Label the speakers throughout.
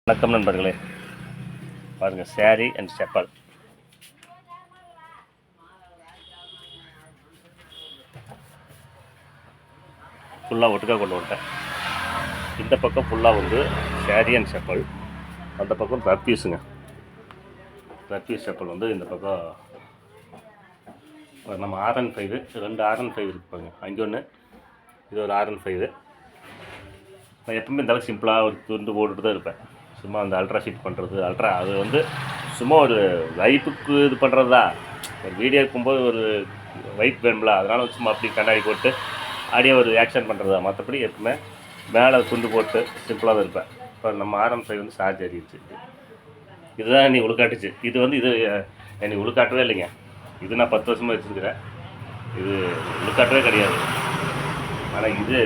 Speaker 1: வணக்கம் நண்பர்களே, பாருங்கள் சேரீ அண்ட் செப்பல். ஃபுல்லாக ஒட்டுக்காக கொண்டு வந்துட்டேன். இந்த பக்கம் ஃபுல்லாக வந்து சேரீ அண்ட் செப்பல், அந்த பக்கம் ரப்பீஸுங்க. ரப்பீஸ் செப்பல் வந்து இந்த பக்கம் நம்ம R&5 2 R&5 இருக்கு பாருங்க. அங்கே ஒன்று, இது ஒரு R&5. நான் எப்பவுமே இந்த அளவுக்கு சிம்பிளாக ஒரு துண்டு போட்டுட்டு தான் இருப்பேன். சும்மா அந்த அல்ட்ரா ஷீட் பண்ணுறது, அது வந்து சும்மா ஒரு வைப்புக்கு இது பண்ணுறது தான். ஒரு வீடியோ இருக்கும்போது ஒரு வைப் வேணும்ல, அதனால் சும்மா அப்படி கண்ணாடி போட்டு அப்படியே ஒரு ஆக்ஷன் பண்ணுறது தான். மற்றபடி எப்பவுமே மேலே துண்டு போட்டு சிம்பிளாக தான் இருப்பேன். இப்போ நம்ம R&5 வந்து சார்ஜ் ஏறிடுச்சு. இதுதான் என்னை உழுக்காட்டுச்சு. இது வந்து இது என்னை உழுக்காட்டவே இல்லைங்க. இது நான் 10 வருஷமாக வச்சுருக்கிறேன். இது உழுக்காட்டவே கிடையாது. ஆனால் இது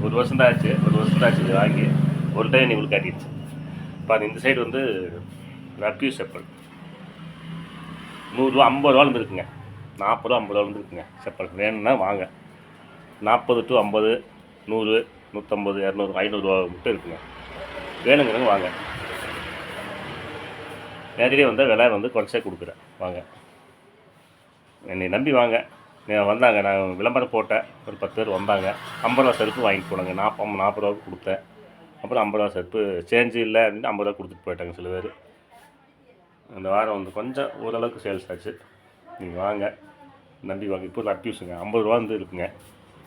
Speaker 1: ஒரு வருஷம் தான் ஆச்சு இது வாங்கி. ஒரு டைம் என்னை உழுக்காட்டிடுச்சு. இப்போ இந்த சைடு வந்து ரப்பீஸ் செப்பல் 100 ரூபா 50 ரூபாலேருந்து இருக்குங்க. 40 ரூபா 50 ரூபாலேருந்து இருக்குங்க செப்பல். வேணும்னா வாங்க. 40 to 50, 100, 150, 200, 500 ரூபா மட்டும் இருக்குங்க. வேணுங்கிறவங்க வாங்க. நேரடியாக வந்து விலை வந்து குறைச்சே கொடுக்குறேன். வாங்க, என்னை நம்பி வாங்க. வந்தாங்க, நான் விளம்பரம் போட்டேன், ஒரு 10 பேர் வந்தாங்க. 50 ரூபா செருப்பு வாங்கிட்டு போனாங்க. 40 ரூபாவுக்கு கொடுத்தேன். அப்புறம் 50 ரூபா செருப்பு சேஞ்சு இல்லை அப்படின்னு 50 ரூபா கொடுத்துட்டு போயிட்டாங்க சில பேர். அந்த வாரம் வந்து கொஞ்சம் ஓரளவுக்கு சேல்ஸ் ஆச்சு. நீங்கள் வாங்க, நம்பி வாங்க. இப்போ ரப்பீஸுங்க 50 ரூபா வந்து இருக்குங்க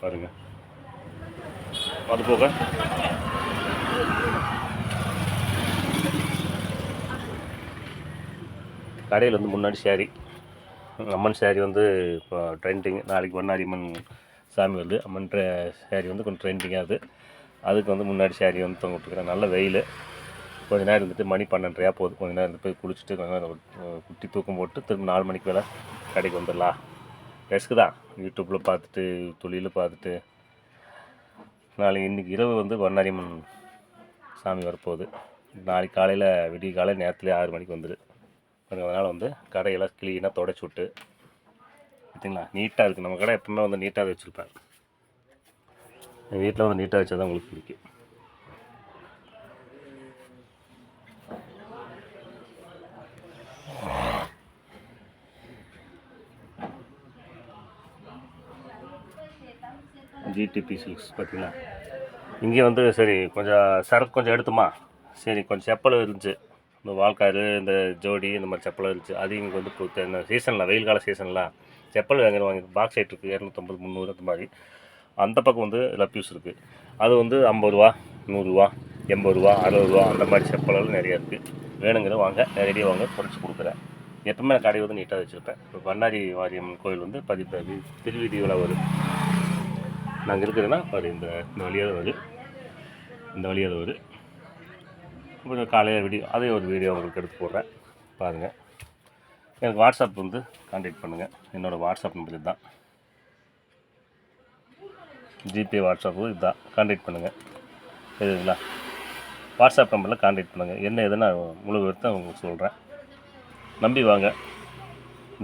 Speaker 1: பாருங்கள். அது போக கடையில் வந்து முன்னாடி சேரீ, அம்மன் சேரீ வந்து இப்போ ட்ரெண்டிங். நாளைக்கு பொன்னாரியம்மன் சாமி வருது. அம்மன் சேரீ வந்து கொஞ்சம் ட்ரெண்டிங்காகுது. அதுக்கு வந்து முன்னாடி சேரீ வந்து தொங்க விட்டுருக்குறேன். நல்ல வெயில். கொஞ்ச நேரம் இருந்துட்டு மணி 12:30 போகுது. கொஞ்ச நேரம் இருந்து போய் குளிச்சுட்டு கொஞ்ச நேரம் குட்டி தூக்கம் போட்டு திரும்ப 4 மணிக்கு மேலே கடைக்கு வந்துடலாம். ரிஸ்க்கு தான். யூடியூப்பில் பார்த்துட்டு, தொழிலில் பார்த்துட்டு, நாளைக்கு இன்றைக்கி இரவு வந்து பொன்னாரியம்மன் சாமி வரப்போகுது. நாளைக்கு காலையில் விடிய காலையில் நேரத்துலேயே 6 மணிக்கு வந்துடு. அதனால் வந்து கடையெல்லாம் க்ளீனாக தொடச்சி விட்டு பார்த்தீங்களா, நீட்டாக இருக்குது. நம்ம கடை எப்பவுமே வந்து நீட்டாக வச்சுருப்பேன். என் வீட்டில் வந்து நீட்டாக வச்சா தான் உங்களுக்கு பிடிக்கும். GTP சில்க்ஸ் பார்த்தீங்களா. இங்கே வந்து சரி கொஞ்சம் சரக்கு கொஞ்சம் எடுத்துமா, சரி கொஞ்சம் செப்பல் இருந்துச்சு. இந்த வால்காரு, இந்த ஜோடி, இந்த மாதிரி செப்பல் இருந்துச்சு. அது இங்கே வந்து இப்போ இந்த சீசனில், வெயில் கால சீசனில் செப்பல் வாங்கி பாக்ஸ் சைட் இருக்குது. 250, 300 அந்த மாதிரி. அந்த பக்கம் வந்து ரப்பீஸ் இருக்குது. அது வந்து 50 ரூபா, 100 ரூபா, 80 ரூபா, 60 ரூபா அந்த மாதிரி செப்பலெல்லாம் நிறையா இருக்குது. வேணுங்கிற வாங்க, நேரடியாக வாங்க, குறைச்சி கொடுக்குறேன். எப்பவுமே நான் கடை வந்து நீட்டாக வச்சுருப்பேன். இப்போ பண்ணாரி மாரியம்மன் கோயில் வந்து திருவீதி விழா வரும். நாங்கள் இருக்கிறதுனா அது இந்த வழியாக வரும். இந்த வழியாக வரும். கொஞ்சம் காலையில் அதே ஒரு வீடியோ உங்களுக்கு எடுத்து போடுறேன் பாருங்கள். எனக்கு வாட்ஸ்அப் வந்து கான்டாக்ட் பண்ணுங்கள். என்னோடய வாட்ஸ்அப் நம்பர் இதுதான். ஜிபே வாட்ஸ்அப்பு இதுதான். கான்டாக்ட் பண்ணுங்கள். இதுங்களா, வாட்ஸ்அப் நம்பரில் கான்டாக்ட் பண்ணுங்கள். என்ன எதுன்னு முழு விவரத்தை உங்களுக்கு சொல்கிறேன். நம்பி வாங்க.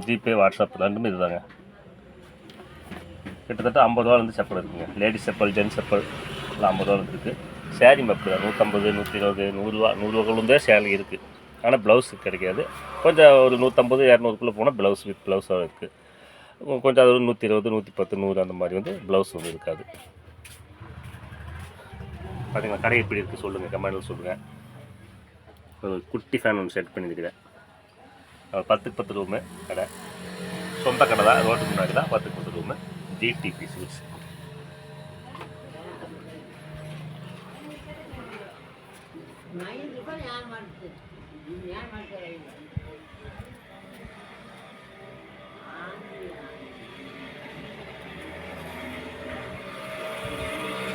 Speaker 1: ஜிபே வாட்ஸ்அப் ரெண்டுமே இதுதாங்க. கிட்டத்தட்ட 50 ரூபாலேருந்து செப்பல் இருக்குங்க. லேடிஸ் செப்பல், ஜென்ஸ் செப்பல் எல்லாம் 50 ரூபாலேருந்து இருக்குது. சேரீ மப்பு தான் 150, 120, 100 ரூபா, 100 ரூபாக்குள்ளே சேரீ இருக்குது. ஆனால் ப்ளவுஸ் கிடைக்காது. கொஞ்சம் ஒரு 150, 200க்குள்ளே போனால் ப்ளவுஸ் வித் ப்ளவுஸாக இருக்குது. கொஞ்சம் அது 120, 110, 100 அந்த மாதிரி வந்து ப்ளவுஸ் வந்து இருக்காது. பார்த்தீங்களா, கடை எப்படி இருக்குது சொல்லுங்கள், கமெண்டில் சொல்லுங்கள். ஒரு குட்டி ஃபேன் ஒன்று செட் பண்ணியிருக்கிறேன். 10க்கு 10 ரூமு கடை. சொந்த கடை தான், ரோட்டுக்கு முன்னாடி தான். 10க்கு 10 ரூமு. GTP silks.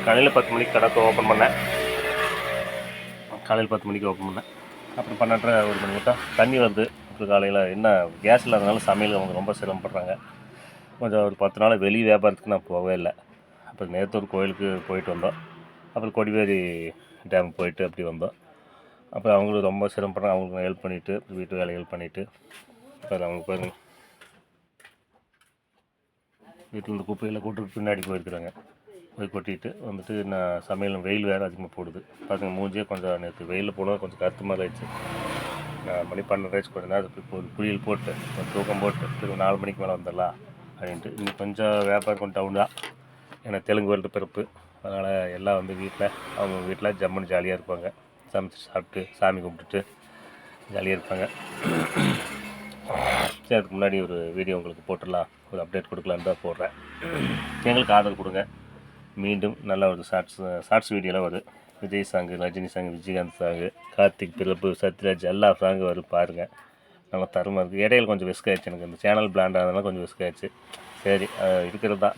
Speaker 1: காலையில் 10 மணிக்கு கடை ஓப்பன் பண்ணேன். காலையில் 10 மணிக்கு ஓப்பன் பண்ணேன். அப்புறம் 12:30 1 மணி மட்டும் தண்ணி வருது. அப்புறம் காலையில் என்ன கேஸ் இல்லாதனால சமையல் அவங்க ரொம்ப சிரமப்படுறாங்க. கொஞ்சம் ஒரு 10 நாள் வெளி வியாபாரத்துக்கு நான் போகவே இல்லை. அப்புறம் நேற்று ஒரு கோயிலுக்கு போயிட்டு வந்தோம். அப்புறம் கொடிவேரி டேம் போயிட்டு அப்படி வந்தோம். அப்புறம் அவங்களுக்கு ரொம்ப சிரமப்படுறாங்க. அவங்களுக்கு ஹெல்ப் பண்ணிவிட்டு, வீட்டு வேலைகள் பண்ணிவிட்டு, அப்புறம் அவங்களுக்கு பாருங்கள் வீட்டில் இந்த குப்பையில் கூட்டுட்டு பின்னாடி போயிருக்கிறாங்க. போய் கொட்டிட்டு வந்துட்டு நான் சமையல் வெயில் வேறு அதிகமாக போடுது பார்த்துங்க. மூஞ்சியே கொஞ்சம் நேற்று வெயிலில் போனால் கொஞ்சம் கருத்து மாதிரி ஆயிடுச்சு. நான் மணி 12:30 கொஞ்சம் நேரம் போய் குளியல் போட்டு கொஞ்சம் தூக்கம் போட்டு திரும்ப 4 மணிக்கு மேலே வந்துடலாம் அப்படின்ட்டு. இன்னைக்கு கொஞ்சம் வியாபாரம் கொஞ்சம் டவுன் தான். ஏன்னா தெலுங்கு வருட பிறப்பு, அதனால் எல்லாம் வந்து வீட்டில் அவங்க வீட்டில் ஜம்முன்னு ஜாலியாக இருப்பாங்க. சமைச்சு சாப்பிட்டு சாமி கும்பிட்டுட்டு ஜாலியாக இருப்பாங்க. சரி, அதுக்கு முன்னாடி ஒரு வீடியோ உங்களுக்கு போட்டுடலாம், ஒரு அப்டேட் கொடுக்கலான்னு தான் போடுறேன். எங்களுக்கு ஆதரவு கொடுங்க. மீண்டும் நல்ல ஒரு ஷார்ட்ஸ் வீடியோலாம் வரும். Vijay song, Rajini song, Vijayakanth song, Karthik, Prabhu, Sathyaraj எல்லா சாங்கு வரும் பாருங்கள். நல்லா தரமாக இருக்குது. இடையில கொஞ்சம் விஸ்க் ஆயிடுச்சு, எனக்கு இந்த சேனல் பிளாண்ட் ஆனதுனால கொஞ்சம் விஸ்க் ஆயிடுச்சு. சரி, இருக்கிறது தான்,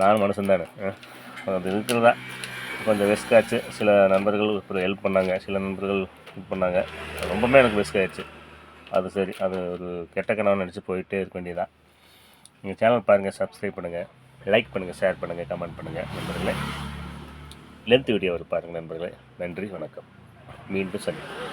Speaker 1: நானும் மனுஷன் தானே, அது இருக்கிறதா கொஞ்சம் விஸ்க் ஆச்சு. சில நண்பர்கள் இப்போ ஹெல்ப் பண்ணாங்க, சில நண்பர்கள் இது பண்ணாங்க. ரொம்பவுமே எனக்கு விஸ்க் ஆயிடுச்சு. அது சரி, அது ஒரு கெட்ட கனவு நினச்சி போயிட்டே இருக்க வேண்டியதான். நீங்கள் சேனல் பாருங்கள், சப்ஸ்கிரைப் பண்ணுங்கள், லைக் பண்ணுங்கள், ஷேர் பண்ணுங்கள், கமெண்ட் பண்ணுங்கள் நண்பர்களே. லென்த் வீடியோ வரும் பாருங்கள் நண்பர்களே. நன்றி, வணக்கம். மீண்டும் சந்திப்போம்.